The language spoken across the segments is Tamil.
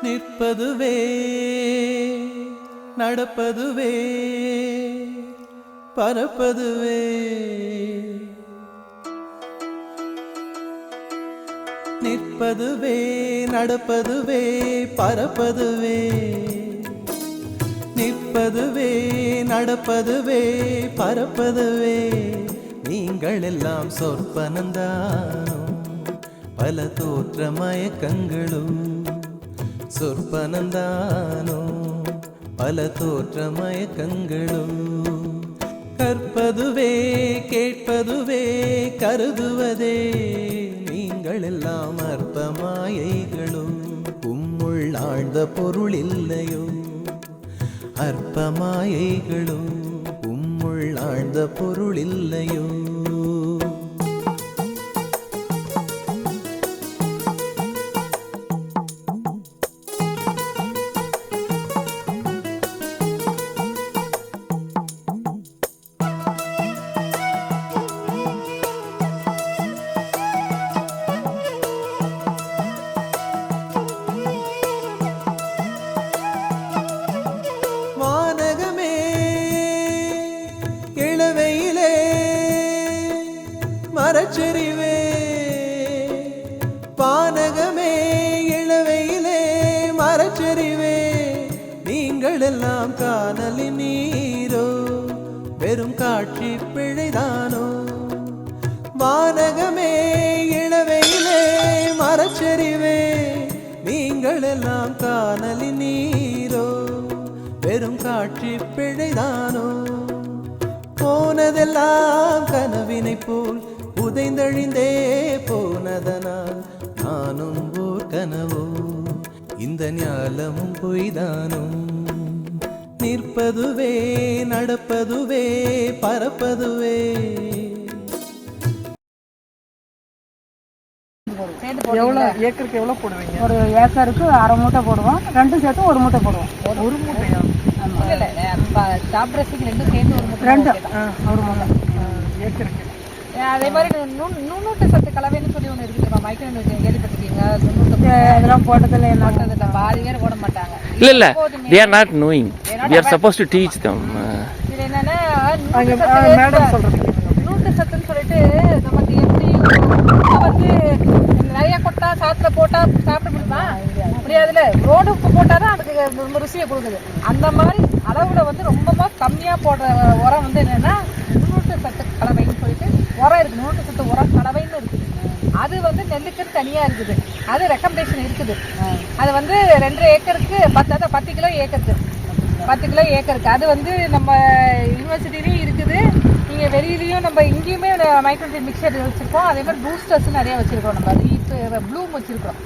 நிற்பதுவே நடப்பதுவே பறப்பதுவே நிற்பதுவே நடப்பதுவே பறப்பதுவே நிற்பதுவே நடப்பதுவே பறப்பதுவே நீங்கள் எல்லாம் சொற்பனந்தானோ பல தோற்ற மயக்கங்களும் சொற்பனந்தானோ பல தோற்ற மயக்கங்களும் கற்பதுவே கேட்பதுவே கருதுவதே நீங்கள் எல்லாம் அற்ப மாயைகளும் உம்முள் ஆழ்ந்த பொருள் இல்லையோ அற்ப மாயைகளும் உம்முள் ஆழ்ந்த பொருள் இல்லையோ மரச்செறிவே பானகமே இளவையிலே மரச்செறிவே நீங்கள் எல்லாம் காணலின் நீரோ வெறும் காட்சி பிழைதானோ வானகமே இளவையிலே மரச்செறிவே நீங்கள் எல்லாம் காணலின் நீரோ வெறும் காட்சி பிழைதானோ போனதெல்லாம் கனவினை போல் உதைந்தழிந்தே போனதனால் நானும் ஓர் கனவோ இந்த ஞாலமும் பொய்தானோ நிற்பதுவே நடப்பதுவே பறப்பதுவே எவ்வளோ ஏக்கருக்கு எவ்வளோ போடுவீங்க? ஒரு ஏக்கருக்கு அரை மூட்டை போடுவோம், ரெண்டும் சேர்த்து ஒரு மூட்டை போடுவோம். ஒரு மூட்டையா? சாப்பிட்றதுக்கு ரெண்டும் சேர்ந்து ஒரு மூட்டை, ரெண்டு ஒரு மூட்டை ஏக்கருக்கு. அதே மாதிரி நுண்ணூட்ட சத்து கலவைன்னு சொல்லி ஒன்று இருக்குது. மைக்ரோ கேள்விப்பட்டிருக்கீங்க? இதெல்லாம் போட்டதில்லை, போட்டதில்லை. பாதி பேர் போட மாட்டாங்க. இல்லை they are not knowing, we are supposed to teach them. இது என்னன்னா மேடம் சொல்றது நுண்ணூட்ட சத்துன்னு சொல்லிட்டு நமக்கு எப்படி வந்து நிறைய கொட்டா சாத்துல போட்டா சாப்பிட முடியுமா? முடியாதுல. ரோடு உப்பு போட்டாதான் அதுக்கு ரொம்ப ருசியை கொடுக்குது. அந்த மாதிரி அளவுல வந்து ரொம்ப கம்மியா போடுற உரம் வந்து என்னன்னா நுண்ணூட்ட சத்து கலவைன்னு சொல்லிட்டு உரம் இருக்குது. நுண்ணூட்ட சத்து உரம் கலவைன்னு இருக்குது. அது வந்து நெல்லுக்குன்னு தனியா இருக்குது. அது ரெக்கமெண்டேஷன் இருக்குது. அது வந்து 2.5 ஏக்கருக்கு 10 கிலோ ஏக்கருக்கு 10 கிலோ ஏக்கருக்கு. அது வந்து நம்ம யூனிவர்சிட்டிலையும் இருக்குது. நீங்கள் வெளியிலையும் நம்ம இங்கேயுமே மைக்ரோநியூட்ரியன்ட் மிக்சர் வச்சுருக்கோம். அதே மாதிரி பூஸ்டர்ஸ்னு நிறைய வச்சுருக்கோம். நம்ம அது ப்ளூம் வச்சுருக்கோம்.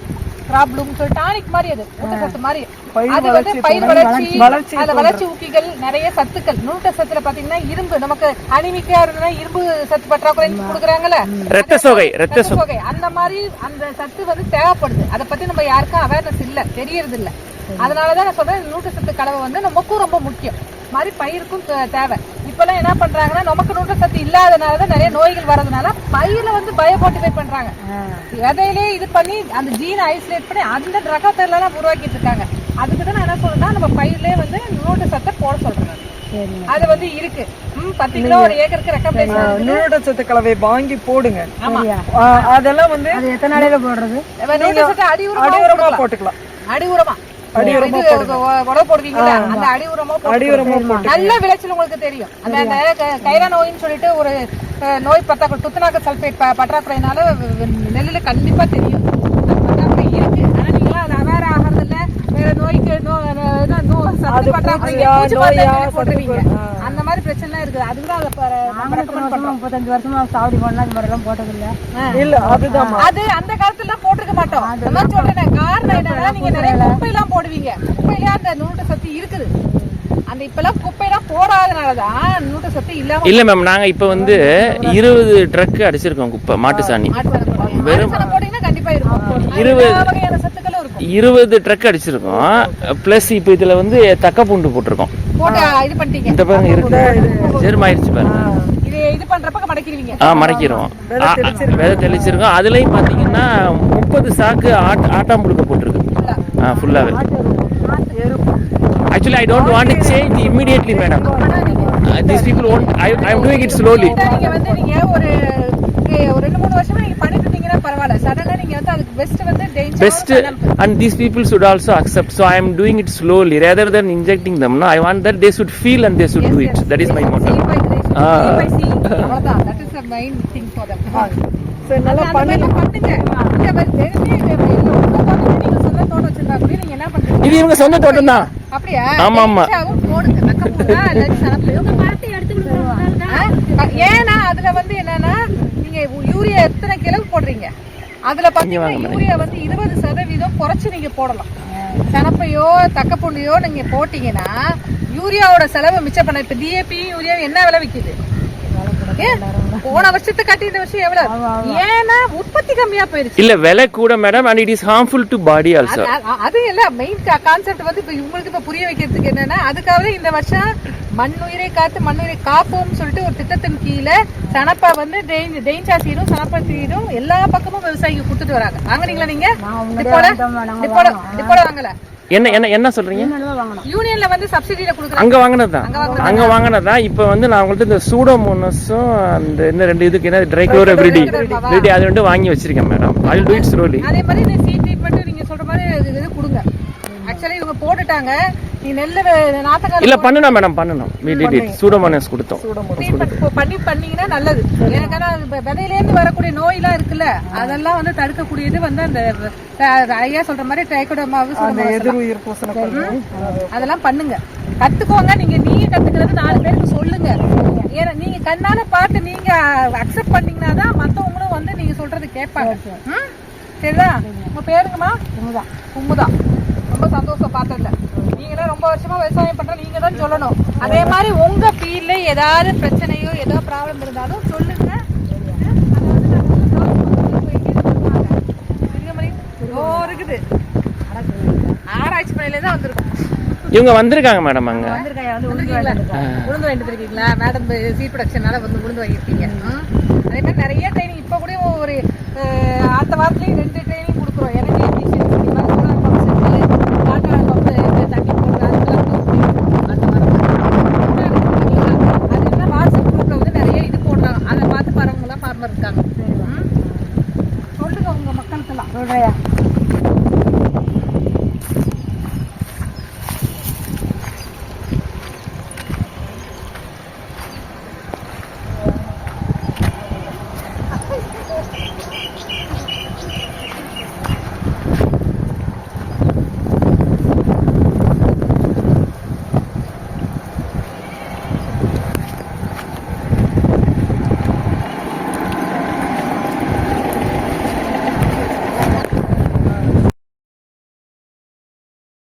கிராப் ப்ளூம் சொல்லி டானிக் மாதிரி, அது ஊட்டச்சத்து மாதிரி. அது வந்து பயிர் வளர்ச்சி, அதில் வளர்ச்சி ஊக்கிகள், நிறைய சத்துக்கள். நுண்ணூட்ட சத்துல பார்த்தீங்கன்னா இரும்பு, நமக்கு அனிமிக்கா இருந்தா இரும்பு சத்து பற்றாக்குறை கொடுக்குறாங்கல்ல, ரத்த சோகை, அந்த மாதிரி அந்த சத்து வந்து தேவைப்படுது. அதை பத்தி நம்ம யாருக்கும் அவேர்னஸ் இல்லை, தெரியறது இல்லை. அதனாலதான் நான் சொல்றேன், நுண்ணூட்ட சத்து கலவை வந்து நமக்கும் ரொம்ப முக்கியம். மாதிரி பயிருக்கும் தேவை. இப்பெல்லாம் என்ன பண்றாங்கன்னா, நமக்கு நுண்ணூட்ட சத்து இல்லாதனாலதான் நிறைய நோய்கள் வர்றதுனால பயில வந்து பயோபோர்ட்டிஃபை பண்றாங்க. விதையிலே இது பண்ணி அந்த ஜீனை ஐசோலேட் பண்ணி அந்த ரகத்தை எல்லாம் உருவாக்கிட்டு இருக்காங்க. அதுக்கு தான் நான் என்ன சொல்றேன்னா, நம்ம பயிர்லயே வந்து நுண்ணூட்ட சத்தை போட சொல்றேன். அது வந்து இருக்கு. 10 கிலோ ஒரு ஏக்கருக்கு ரெக்கமெண்டேஷன். நுண்ணூட்ட சத்து கலவை வாங்கி போடுங்க. அதெல்லாம் வந்து எத்தனை நாளையில போடுறது? நுண்ணூட்ட சத்து அடி உரமா போட்டுக்கலாம். அடி உரமா உழவு போடுவீங்களா, அந்த அடி உரமா நல்ல விளைச்சல் உங்களுக்கு தெரியும். அந்த கைரா நோயின்னு சொல்லிட்டு ஒரு நோய் பற்றாக்குறை, துத்தநாக சல்பேட் பற்றாக்குறையினால நெல்லுல கண்டிப்பா தெரியும் பற்றாக்குறை இருக்கு. ஆனா நீங்களாம் அது அவேர் ஆகிறது இல்ல. வேற நோய்க்கு போட்டுருவீங்க. அந்த மாதிரி பிரச்சனை இருக்குது. அதுதான் 35 வருஷமா சாவடி பண்ணலாம், இந்த மாதிரி எல்லாம் போட்டது இல்ல. அதுதான் அது அந்த காலத்துல போட்டிருக்க மாட்டோம். அதான் சொல்றேன். காரணம் என்னன்னா, நீங்க நிறைய குப்பை எல்லாம் போடுவீங்க. குப்பையில அந்த நுண்ணூட்ட சத்து இருக்குது. அந்த இப்பெல்லாம் குப்பையெல்லாம் போடாதனாலதான் நுண்ணூட்ட சத்து இல்லாம. இல்ல மேம், நாங்க இப்ப வந்து 20 ட்ரக் அடிச்சிருக்கோம் குப்பை, மாட்டு சாணி. வெறும் போட்டீங்கன்னா கண்டிப்பா இருக்கும். 20 சத்துக்களும் இருக்கும். 20 ட்ரக் அடிச்சிருக்கோம். பிளஸ் இப்ப இதுல வந்து தக்க பூண்டு போட்டிருக்கோம். போட்டு இது பண்ணிட்டீங்க. இந்த பாருங்க இருக்கு, ஜெர்மாயிருச்சு பாருங்க. இது பண்றப்ப மடக்கிடுவீங்க. மடக்கிடுவோம். விதை தெளிச்சிருக்கோம். அதுலயும் பாத்தீங்கன்னா 30 சாக்கு ஆட்டாம்புழுக்க போட்டிருக்கு. ஃபுல்லாகவே. Actually, I don't want to change immediately, madam. These people won't. I am doing it slowly. நீங்க வந்து நீங்க ஒரு 2-3 வருஷமா நீங்க பண்ணிட்டு இருந்தீங்கன்னா பரவாயில்ல. சடனா நீங்க வந்து அதுக்கு பெஸ்ட் வந்து danger. Best, and these people should also accept. So I am doing it slowly rather than injecting them. No, I want that they should feel and they should do it. That is my motto. அவ்வளவுதான். That is the main thing for them. சரி நல்லா பண்ணுங்க. நீங்க சொந்த தோட்டம் வச்சிருந்தா கூட நீங்க என்ன பண்றீங்க? இது இவங்க சொந்த தோட்டம் தான். அப்படியா? ஆமா ஆமா. போடுங்க. தக்கப்புடா இல்ல சனப்பையோ பார்த்து எடுத்து கொடுங்க. ஏன்னா அதுல வந்து என்னன்னா நீங்க யூரியா எத்தனை கிலோ போடுறீங்க? அதுல பாத்தீங்கன்னா யூரியா வந்து 20% குறைச்சு நீங்க போடலாம். சனப்பையோ தக்கப்புண்டையோ நீங்க போட்டீங்கன்னா யூரியாவோட செலவை மிச்சம் பண்ண. இப்ப டிஏபி யூரியா என்ன விலை விக்குது? போன வருஷத்தை கட்டி இந்த வருஷம் எவ்வளவு? ஏன்னா உற்பத்தி கம்மியா போயிருச்சு. இல்ல விலை கூட madam, and it is harmful to body also. அது இல்ல மெயின் கான்செப்ட் வந்து இப்ப உங்களுக்கு இப்ப புரிய வைக்கிறதுக்கு என்னன்னா அதுக்காக இந்த வருஷம் மண்ணுயிரை காத்து மண்ணுயிரை காப்போம்னு சொல்லிட்டு ஒரு திட்டத்தின் கீழே சனப்பா வந்து டெயின்சா சீடும் சனப்பா சீடும் எல்லா பக்கமும் விவசாயிக்கு கொடுத்துட்டு வராங்க. வாங்குனீங்களா நீங்க? இப்போ வாங்கல. என்ன சொல்றீங்க? யூனியன்ல வந்து சப்சிடில கொடுக்குறாங்க. அங்க வாங்குனதுதான். இப்ப வந்து நான் உங்கள்ட்ட இந்த சூடோமோனஸும் அந்த என்ன ரெண்டு இதுக்கு என்ன ட்ரைக்ளோரோபிரிடி அது ரெண்டு வாங்கி வச்சிருக்கேன் madam. I will do it slowly. அதே மாதிரி இந்த சீட் ட்ரீட்மெண்ட் நீங்க சொல்ற மாதிரி இது கொடுங்க. ஆக்சுவலி இவங்க போட்டுட்டாங்க. நீ நெல்லு நாத்தக்கார இல்ல பண்ணணும் மேடம், பண்ணணும். we did it. சூடோமோனஸ் கொடுத்தோம். பண்ணீங்கன்னா நல்லது. ஏன்னா விதையில இருந்து வரக்கூடிய நோய் எல்லாம் இருக்குல்ல அதெல்லாம் வந்து தடுக்கக்கூடியது வந்து அந்த ஐயா சொல்ற மாதிரி ட்ரைகோடர்மாவு எதிர்உயிர் பூசணம் அதெல்லாம் பண்ணுங்க. கத்துக்கோங்க. நீங்க கத்துக்கிறது 4 பேருக்கு சொல்லுங்க. ஏன்னா நீங்க கண்ணால பார்த்து நீங்க அக்செப்ட் பண்ணீங்கன்னா தான் மத்தவங்களும் வந்து நீங்க சொல்றது கேட்பாங்க. சரிதா? உங்க பேருங்கம்மா? குமுதா. ரொம்ப சந்தோஷம் பார்த்ததுல. நீங்க ரொம்ப வருஷமா விவசாயம் பண்ற நீங்க தான் சொல்லணும். அதே மாதிரி உங்க ஃபீல்ட்ல ஏதாவது பிரச்சனையோ ஏதோ ப்ராப்ளம் இருந்தாலும் சொல்லுங்க. இருக்குது ஆராய்ச்சி பணியில தான் வந்திருக்கோம். இவங்க வந்திருக்காங்க மேடம். அங்க உளுந்து வாங்கிட்டு இருக்கீங்களா மேடம்? சீட் ப்ரொடக்ஷனால வந்து உளுந்து வாங்கிருக்கீங்க. அதே மாதிரி நிறைய ட்ரைனிங் இப்ப கூட ஒரு அடுத்த வாரத்துலயும்